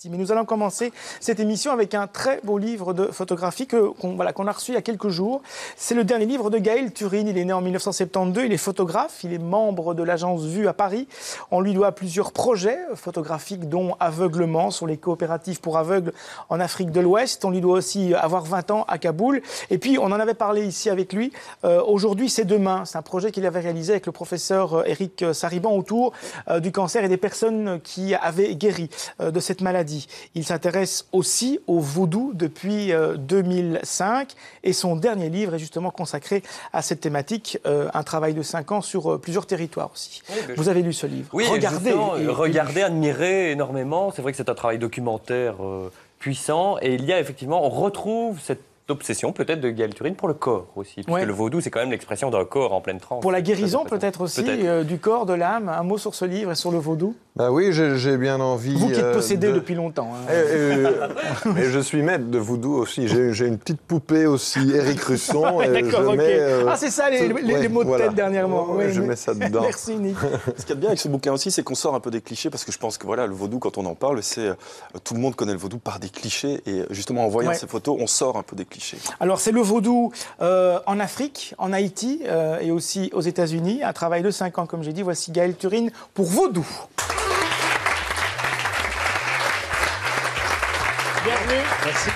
Baptiste. Mais nous allons commencer cette émission avec un très beau livre de photographie qu'on a reçu il y a quelques jours. C'est le dernier livre de Gaël Turine. Il est né en 1972, il est photographe, il est membre de l'agence Vue à Paris. On lui doit plusieurs projets photographiques, dont Aveuglement sur les coopératives pour aveugles en Afrique de l'Ouest. On lui doit aussi avoir 20 ans à Kaboul. Et puis, on en avait parlé ici avec lui. Aujourd'hui, c'est demain. C'est un projet qu'il avait réalisé avec le professeur Éric Sariban autour du cancer et des personnes qui avaient guéri de cette maladie. Il s'intéresse aussi au vaudou depuis 2005 et son dernier livre est justement consacré à cette thématique, un travail de 5 ans sur plusieurs territoires aussi. Oui, vous avez lu ce livre. Oui, regardez, admirez énormément. C'est vrai que c'est un travail documentaire puissant et il y a effectivement, on retrouve cette obsession peut-être de Gaël Turine pour le corps aussi, puisque le vaudou c'est quand même l'expression d'un corps en pleine transe. Pour la guérison peut-être aussi, du corps, de l'âme. Un mot sur ce livre et sur le vaudou. Bah oui, j'ai bien envie. Vous qui êtes possédé depuis longtemps. Hein. Et je suis maître de vaudou aussi. J'ai une petite poupée aussi, Éric Russon. D'accord, ok. C'est ça les mots de tête dernièrement. Je mets ça dedans. Merci Nick. Ce qu'il y a de bien avec ce bouquin aussi, c'est qu'on sort un peu des clichés, parce que je pense que le vaudou, quand on en parle, tout le monde connaît le vaudou par des clichés. Et justement, en voyant ces photos, on sort un peu des clichés. Alors, c'est le vaudou en Afrique, en Haïti et aussi aux États-Unis. Un travail de 5 ans, comme j'ai dit. Voici Gaël Turine pour Vaudou. Bienvenue. Merci.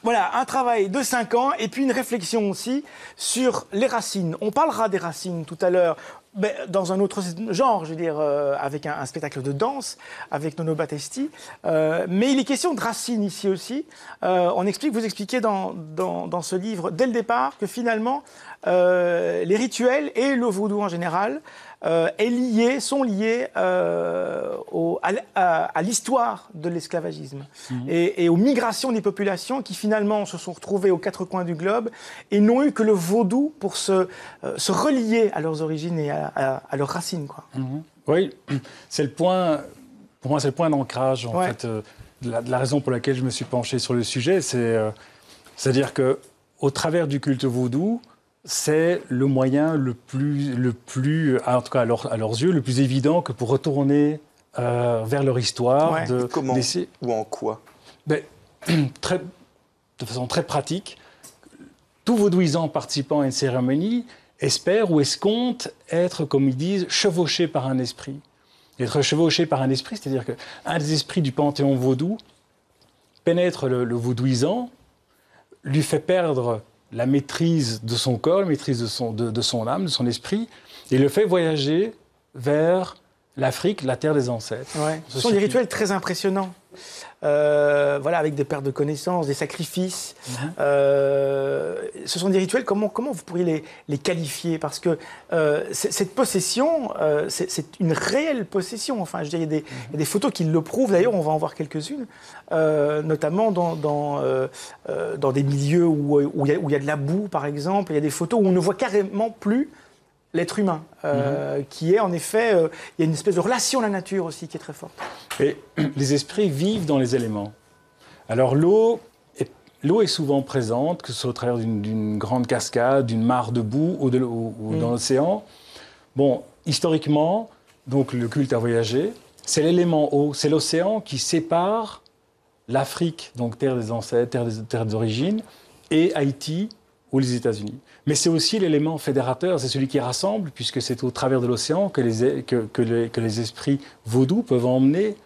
Voilà, un travail de 5 ans et puis une réflexion aussi sur les racines. On parlera des racines tout à l'heure, mais dans un autre genre, je veux dire, avec un spectacle de danse, avec Nono Battesti. Mais il est question de racines ici aussi. Vous expliquez dans ce livre, dès le départ, que finalement, les rituels et le vaudou en général sont liés à l'histoire de l'esclavagisme et aux migrations des populations qui finalement se sont retrouvées aux 4 coins du globe et n'ont eu que le vaudou pour se relier à leurs origines et à leurs racines, quoi. Oui, c'est le point, pour moi c'est le point d'ancrage en fait, de la raison pour laquelle je me suis penché sur le sujet, c'est-à-dire que au travers du culte vaudou, c'est le moyen le plus, en tout cas à leurs yeux, le plus évident que pour retourner vers leur histoire. Comment ou en quoi? De façon très pratique, tout vaudouisant participant à une cérémonie espère ou escompte être, comme ils disent, chevauché par un esprit. Être chevauché par un esprit, c'est-à-dire qu'un des esprits du panthéon vaudou pénètre le vaudouisant, lui fait perdre la maîtrise de son corps, la maîtrise de son âme, de son esprit, et le fait voyager vers l'Afrique, la terre des ancêtres. Ce sont des rituels très impressionnants. Avec des pertes de connaissances, des sacrifices. Ce sont des rituels, comment vous pourriez les qualifier? Parce que cette possession, c'est une réelle possession. Enfin, je dirais, il y a des photos qui le prouvent. D'ailleurs, on va en voir quelques-unes, notamment dans des milieux où il y a de la boue, par exemple. Il y a des photos où on ne voit carrément plus l'être humain, qui est en effet... il y a une espèce de relation à la nature aussi qui est très forte. Et les esprits vivent dans les éléments. Alors l'eau est souvent présente, que ce soit au travers d'une grande cascade, d'une mare de boue ou dans l'océan. Bon, historiquement, donc le culte à voyager, c'est l'élément eau, c'est l'océan qui sépare l'Afrique, donc terre des ancêtres, terre d'origine, et Haïti ou les États-Unis. Mais c'est aussi l'élément fédérateur, c'est celui qui rassemble, puisque c'est au travers de l'océan que les esprits vaudous peuvent emmener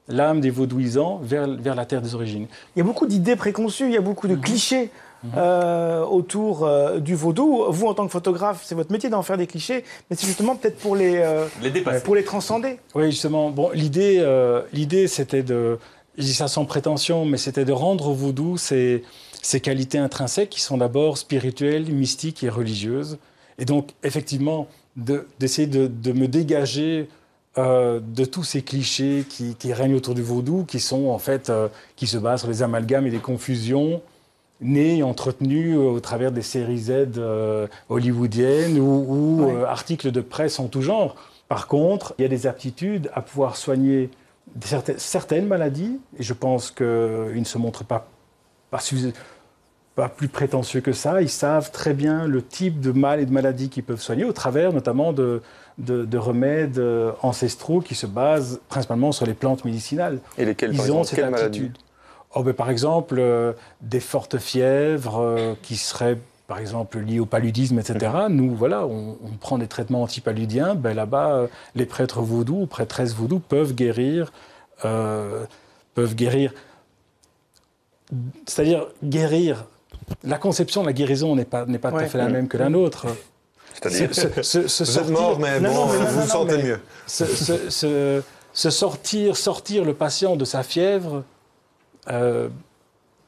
l'âme des vaudouisants vers la terre des origines. Il y a beaucoup d'idées préconçues, il y a beaucoup de clichés autour du vaudou. Vous, en tant que photographe, c'est votre métier d'en faire des clichés, mais c'est justement peut-être pour les transcender. Oui, justement. Bon, l'idée, c'était de... Je dis ça sans prétention, mais c'était de rendre au vaudou ces qualités intrinsèques qui sont d'abord spirituelles, mystiques et religieuses. Et donc, effectivement, d'essayer de me dégager de tous ces clichés qui règnent autour du vaudou, qui sont en fait, qui se basent sur les amalgames et les confusions nées et entretenues au travers des séries Z hollywoodiennes ou articles de presse en tout genre. Par contre, il y a des aptitudes à pouvoir soigner certaines maladies, et je pense qu'ils ne se montrent pas pas plus prétentieux que ça. Ils savent très bien le type de mal et de maladie qu'ils peuvent soigner, au travers notamment de remèdes ancestraux qui se basent principalement sur les plantes médicinales. Et lesquelles, ils par ont exemple, cette quelles aptitude. Par exemple, des fortes fièvres qui seraient, par exemple, liées au paludisme, etc. Nous, voilà, on prend des traitements antipaludiens. Là-bas, les prêtres vaudous ou prêtresses vaudous peuvent guérir. C'est-à-dire guérir. La conception de la guérison n'est pas tout à fait la même que la nôtre. C'est-à-dire vous êtes mort, mais bon, vous vous sentez mieux. Sortir le patient de sa fièvre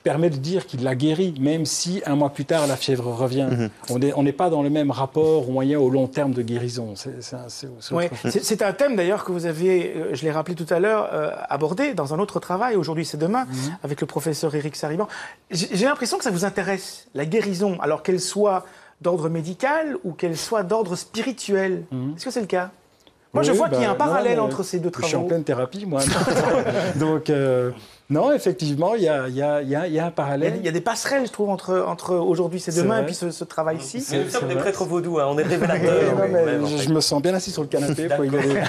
permet de dire qu'il l'a guéri, même si un mois plus tard, la fièvre revient. On n'est pas dans le même rapport au moyen au long terme de guérison. C'est un thème d'ailleurs que vous avez, je l'ai rappelé tout à l'heure, abordé dans un autre travail, Aujourd'hui c'est demain, avec le professeur Éric Sariban. J'ai l'impression que ça vous intéresse, la guérison, alors qu'elle soit d'ordre médical ou qu'elle soit d'ordre spirituel. Est-ce que c'est le cas ? Moi, je vois qu'il y a un parallèle entre ces deux travaux. Je suis en pleine thérapie, moi. Donc, non, effectivement, il y a un parallèle. Il y a des passerelles, je trouve, entre Aujourd'hui c'est demain et puis ce travail-ci. Nous sommes des prêtres vaudous, hein, on est révélateurs. Je me sens bien assis sur le canapé pour y aller.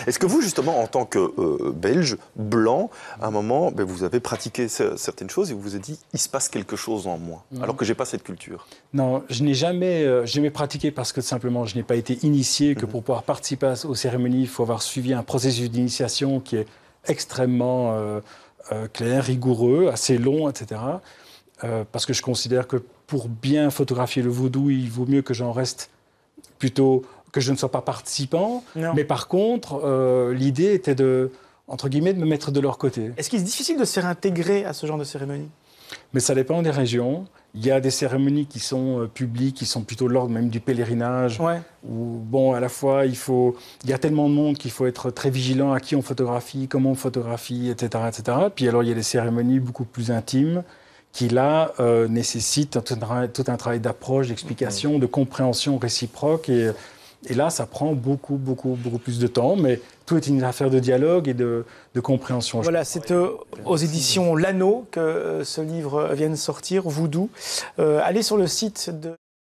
Est-ce que vous, justement, en tant que Belge, blanc, à un moment, vous avez pratiqué certaines choses et vous vous êtes dit, il se passe quelque chose en moi, alors que je n'ai pas cette culture? Non, je n'ai jamais pratiqué parce que simplement, je n'ai pas été initié, que pour pouvoir participer aux cérémonies, il faut avoir suivi un processus d'initiation qui est extrêmement clair, rigoureux, assez long, etc. Parce que je considère que pour bien photographier le vaudou, il vaut mieux que j'en reste plutôt, que je ne sois pas participant. Non. Mais par contre, l'idée était entre guillemets, de me mettre de leur côté. Est-ce qu'il est difficile de se faire intégrer à ce genre de cérémonie? Mais ça dépend des régions. Il y a des cérémonies qui sont publiques, qui sont plutôt de l'ordre même du pèlerinage. Ouais. Où, bon, à la fois, il y a tellement de monde qu'il faut être très vigilant à qui on photographie, comment on photographie, etc., etc. Puis alors, il y a des cérémonies beaucoup plus intimes qui, là, nécessitent tout un travail d'approche, d'explication, de compréhension réciproque. Et là, ça prend beaucoup plus de temps, mais tout est une affaire de dialogue et de compréhension. Voilà, c'est aux éditions L'Anneau que ce livre vient de sortir, Voodoo. Allez sur le site de...